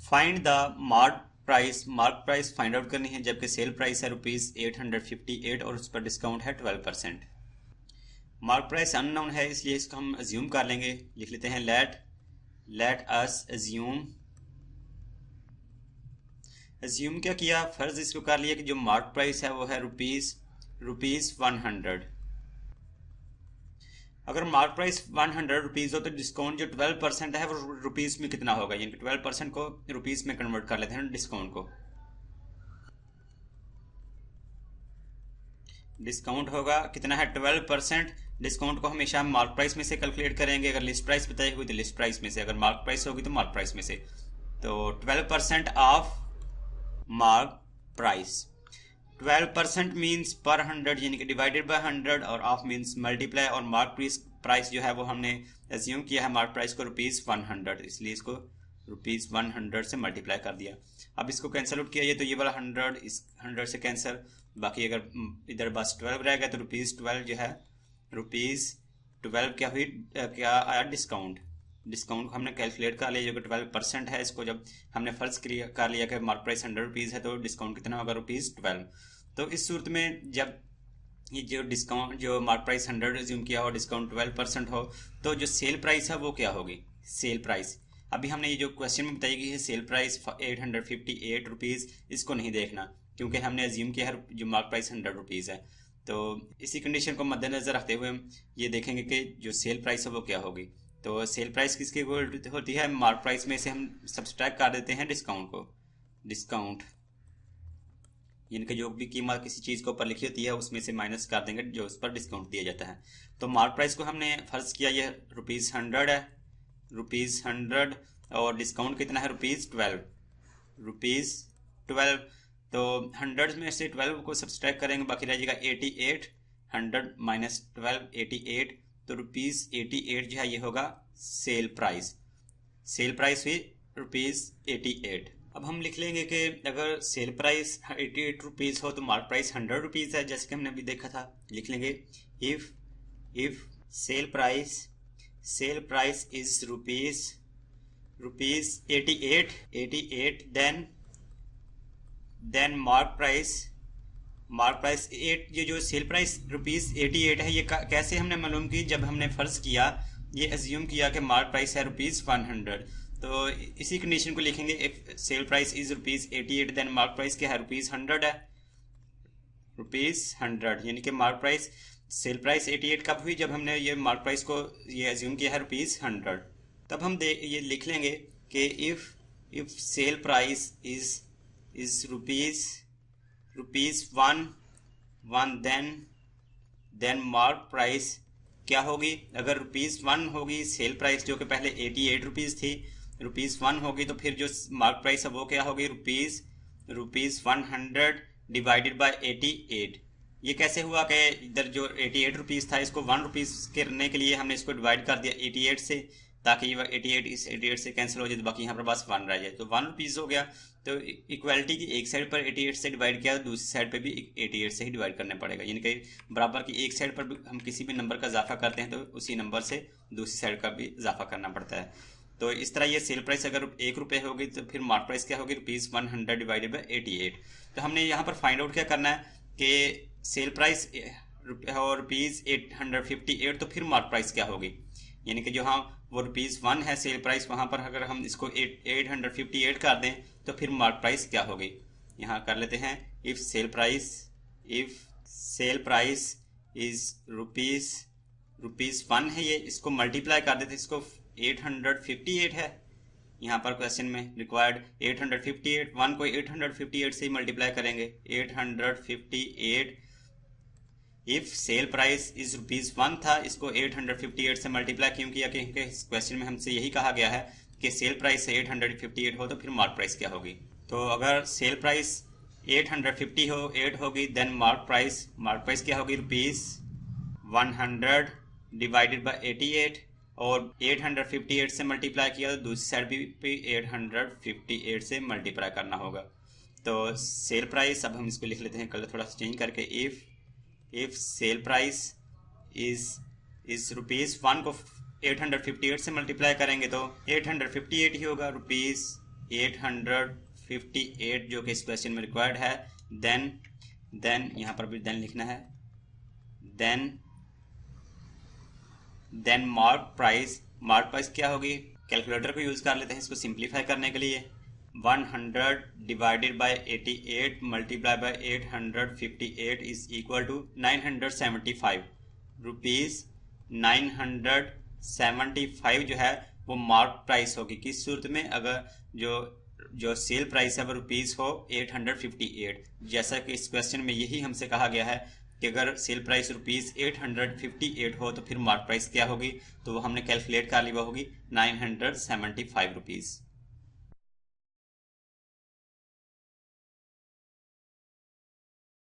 Find the mark price find out करनी है, जबकि सेल प्राइस है ₹858 और उस पर डिस्काउंट है 12%। मार्क प्राइस अननोन है, इसलिए इसको हम अज्यूम कर लेंगे। लिख लेते हैं लेट अस अज्यूम क्या किया, फर्ज इसको कर लिया कि जो मार्क प्राइस है वो है रुपीज 100। अगर मार्क प्राइस 100 रुपीज हो तो डिस्काउंट जो 12% है वो रुपीज में कितना होगा, यानी कि 12% को रुपीज में कन्वर्ट कर लेते हैं डिस्काउंट को। डिस्काउंट होगा कितना है 12%। डिस्काउंट को हमेशा हम मार्क प्राइस में से कैलकुलेट करेंगे। अगर लिस्ट प्राइस बताई हुई तो लिस्ट प्राइस में से, अगर मार्क प्राइस होगी तो मार्क प्राइस में से। तो 12% ऑफ मार्क प्राइस। 12% मीन्स पर 100 यानी कि डिवाइडेड बाय 100 और ऑफ मीन्स मल्टीप्लाई, और मार्क प्राइस जो है वो हमने एज्यूम किया है मार्क प्राइस को ₹100, इसलिए इसको ₹100 से मल्टीप्लाई कर दिया। अब इसको कैंसिल आउट किया, ये तो ये वाला 100 इस 100 से कैंसिल, बाकी अगर इधर बस 12 रह गया तो ₹12 जो है ₹12 क्या आया डिस्काउंट। डिस्काउंट को हमने कैलकुलेट कर लिया, जो कि 12% है। इसको जब हमने फर्ज कर लिया कि मार्क प्राइस 100 रुपीज़ है तो डिस्काउंट कितना होगा ₹12। तो इस सूरत में जब ये जो मार्क प्राइस 100 रिज्यूम किया हो, डिस्काउंट 12% हो, तो जो सेल प्राइस है वो क्या होगी, सेल प्राइस। अभी हमने ये जो क्वेश्चन में बताई गई है सेल प्राइस 858 रुपीज़, इसको नहीं देखना क्योंकि हमने अज्यूम किया है जो मार्क प्राइस 100 रुपीज़ है। तो इसी कंडीशन को मद्देनजर रखते हुए हम ये देखेंगे कि जो सेल प्राइस है वो क्या होगी। तो सेल प्राइस किसकी होती है, मार्क प्राइस में से हम सब्सट्रैक्ट कर देते हैं डिस्काउंट को। डिस्काउंट यानी कि जो भी कीमत किसी चीज़ के ऊपर लिखी होती है उसमें से माइनस कर देंगे जो उस पर डिस्काउंट दिया जाता है। तो मार्क प्राइस को हमने फर्ज किया ये ₹100 है, ₹100, और डिस्काउंट कितना है ₹12। तो 100 में से 12 को सब्सट्रैक्ट करेंगे, बाकी रह जाएगा 88। 100 माइनस 12 88, तो ₹88 जो है ये होगा सेल प्राइस। सेल प्राइस हुई ₹88। अब हम लिख लेंगे कि अगर सेल प्राइस 88 रुपीज़ हो तो मार्क प्राइस 100 रुपीज़ है, जैसे कि हमने अभी देखा था। लिख लेंगे if sale price is rupees 88 then mark price 8। ये जो सेल प्राइस ₹88 है, ये कैसे हमने मालूम की, जब हमने फर्ज किया ये एज्यूम किया कि मार्क प्राइस है ₹100। तो इसी कंडीशन को लिखेंगे, if sale price is ₹88 then mark price क्या है ₹100 है, ₹100 यानी कि मार्क प्राइस सेल प्राइस 88 कब हुई, जब हमने ये मार्क प्राइस को ये एज्यूम किया है ₹100। तब हम ये लिख लेंगे कि if sale price is rupees one then mark price क्या होगी। अगर ₹1 होगी सेल प्राइस, जो कि पहले 88 रुपीज़ थी, ₹1 होगी, तो फिर जो मार्क प्राइस है वो क्या होगी, ₹100 डिवाइडेड बाय 88। ये कैसे हुआ कि इधर जो 88 रुपीज़ था इसको 1 रुपीज़ करने के लिए हमने इसको डिवाइड कर दिया 88 से, ताकि ये 88 इस 88 से कैंसिल हो जाए, तो बाकी यहाँ पर बस 1 रह जाए, तो 1 रुपीज़ हो गया। तो इक्वालिटी की एक साइड पर 88 से डिवाइड किया, तो दूसरी साइड पर भी 88 से ही डिवाइड करना पड़ेगा, यानी कि बराबर की एक साइड पर हम किसी भी नंबर का इजाफा करते हैं तो उसी नंबर से दूसरी साइड का भी इजाफा करना पड़ता है। तो इस तरह ये सेल प्राइस अगर ₹1 होगी तो फिर मार्क प्राइस क्या होगी, ₹100 डिवाइडेड बाई 88। तो हमने यहाँ पर फाइंड आउट क्या करना है कि सेल प्राइस और ₹858, तो फिर मार्क प्राइस क्या होगी, यानी कि जो हाँ वो ₹1 है सेल प्राइस, वहाँ पर अगर हम इसको 858 कर दें तो फिर मार्क प्राइस क्या होगी। यहाँ कर लेते हैं, इफ सेल प्राइस इज ₹1 है, ये इसको मल्टीप्लाई कर देते, इसको 858 है यहाँ पर क्वेश्चन में रिक्वायर्ड 858, 1 को 858 से ही मल्टीप्लाई करेंगे, 858। इफ सेल प्राइस इज ₹1 था, इसको 858 से मल्टीप्लाई क्यों किया, क्योंकि इस क्वेश्चन में हमसे यही कहा गया है कि सेल प्राइस 858 हो तो फिर मार्क प्राइस क्या होगी। तो अगर सेल प्राइस 858 होगी देन मार्क प्राइस क्या होगी, ₹100 डिवाइडेड बाई 88, और 858 से मल्टीप्लाई किया तो दूसरी साइड भी 858 से मल्टीप्लाई करना होगा। तो सेल प्राइस, अब हम इसको लिख लेते हैं कलर थोड़ा सा चेंज करके, इफ सेल प्राइस इज ₹1 को 858 से मल्टीप्लाई करेंगे तो 858 ही होगा, 858 जो कि इस क्वेश्चन में रिक्वायर्ड है, देन यहाँ पर भी देन लिखना है, देन मार्क प्राइस क्या होगी, कैलकुलेटर को यूज कर लेते हैं इसको सिंप्लीफाई करने के लिए। 100 divided by 88 multiply by 858 is equal to 975 rupees. 975 जो है वो मार्क प्राइस होगी। किस सूरत में? अगर जो सेल प्राइस है वो रुपीज हो 858, जैसा कि इस क्वेश्चन में यही हमसे कहा गया है कि अगर सेल प्राइस रुपीज 858 हो तो फिर मार्क प्राइस क्या होगी, तो वो हमने कैलकुलेट कर ली, वो होगी 975 रुपीज।